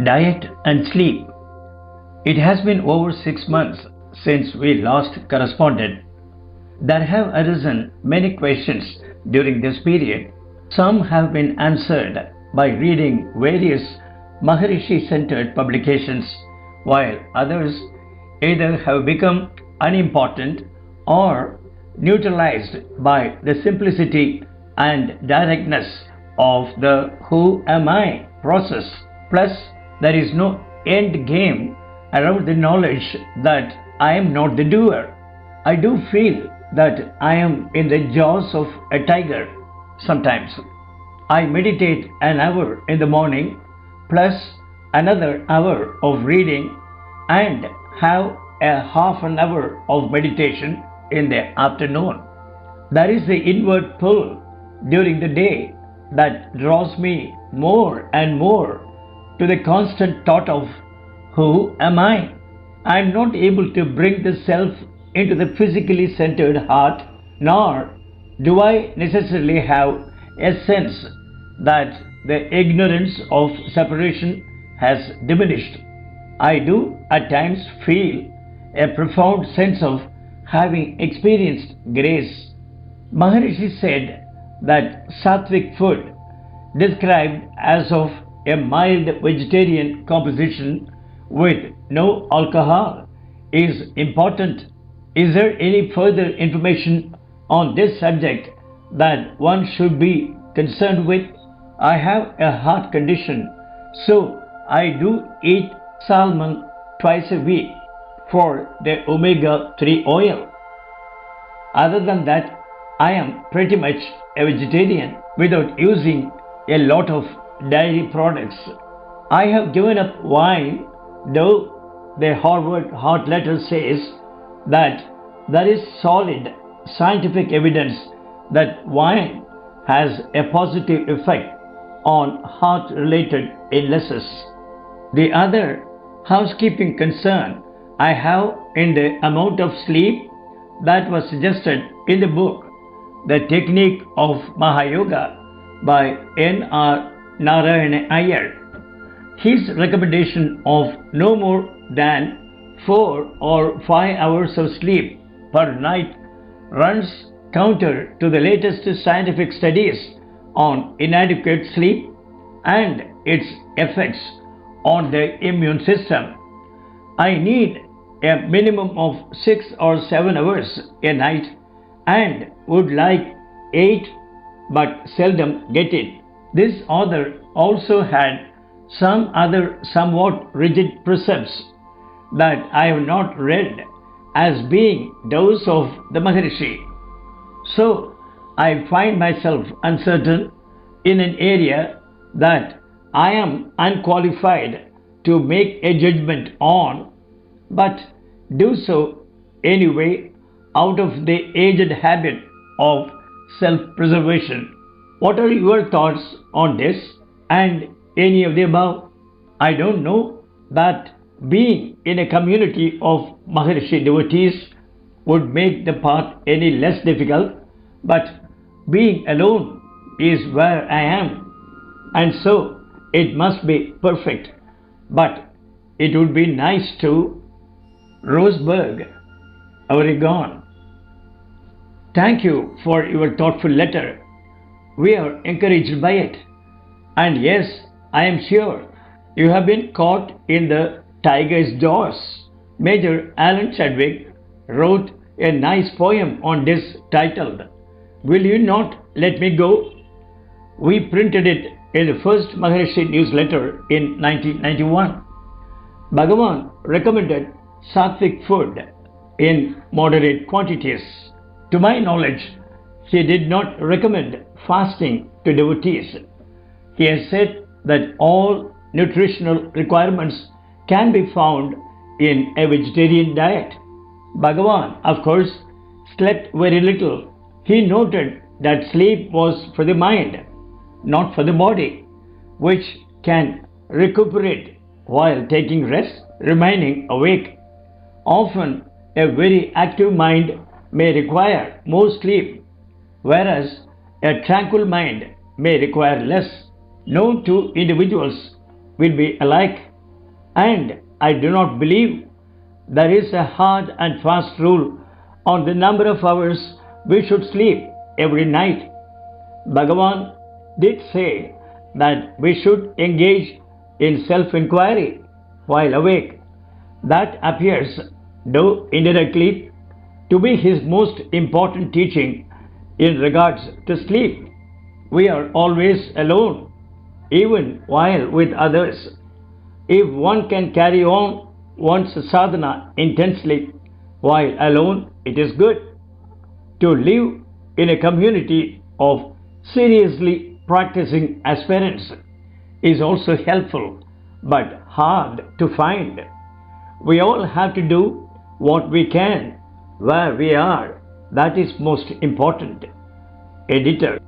Diet and sleep. It has been over 6 months since we last corresponded. There have arisen many questions during this period. Some have been answered by reading various Maharshi-centered publications, while others either have become unimportant or neutralized by the simplicity and directness of the "Who am I" process. Plus, there is no end game around the knowledge that I am not the doer. I do feel that I am in the jaws of a tiger sometimes. I meditate an hour in the morning plus another hour of reading and have a half an hour of meditation in the afternoon. There is the inward pull during the day that draws me more and more to the constant thought of who am I? I am not able to bring the self into the physically centered heart, nor do I necessarily have a sense that the ignorance of separation has diminished. I do at times feel a profound sense of having experienced grace. Maharshi said that Sattvic food, described as of a mild vegetarian composition with no alcohol, is important. Is there any further information on this subject that one should be concerned with? I have a heart condition, so I do eat salmon twice a week for the omega-3 oil. Other than that, I am pretty much a vegetarian without using a lot of dairy products. I have given up wine, though the Harvard Heart Letter says that there is solid scientific evidence that wine has a positive effect on heart-related illnesses. The other housekeeping concern I have in the amount of sleep that was suggested in the book The Technique of Mahayoga by Naan Yaar. His recommendation of no more than 4 or 5 hours of sleep per night runs counter to the latest scientific studies on inadequate sleep and its effects on the immune system. I need a minimum of 6 or 7 hours a night and would like 8 but seldom get it. This author also had some other somewhat rigid precepts that I have not read as being those of the Maharshi. So I find myself uncertain in an area that I am unqualified to make a judgment on, but do so anyway out of the aged habit of self-preservation. What are your thoughts on this and any of the above? I don't know that being in a community of Maharshi devotees would make the path any less difficult, but being alone is where I am, and so it must be perfect. But it would be nice to Roseburg, Oregon. Thank you for your thoughtful letter. We are encouraged by it. And yes, I am sure you have been caught in the tiger's jaws. Major Alan Chadwick wrote a nice poem on this titled "Will You Not Let Me Go?" We printed it in the first Maharshi newsletter in 1991. Bhagavan recommended Sattvic food in moderate quantities. To my knowledge, he did not recommend fasting to devotees. He has said that all nutritional requirements can be found in a vegetarian diet. Bhagavan, of course, slept very little. He noted that sleep was for the mind, not for the body, which can recuperate while taking rest, remaining awake. Often, a very active mind may require more sleep, whereas a tranquil mind may require less. No two individuals will be alike And I do not believe there is a hard and fast rule on the number of hours we should sleep every night. Bhagavan did say that we should engage in self inquiry while awake. That appears, though indirectly, to be his most important teaching in regards to sleep. We are always alone, even while with others. If one can carry on one's sadhana intensely while alone, it is good. To live in a community of seriously practicing aspirants is also helpful but hard to find. We all have to do what we can where we are. That is most important. Editor.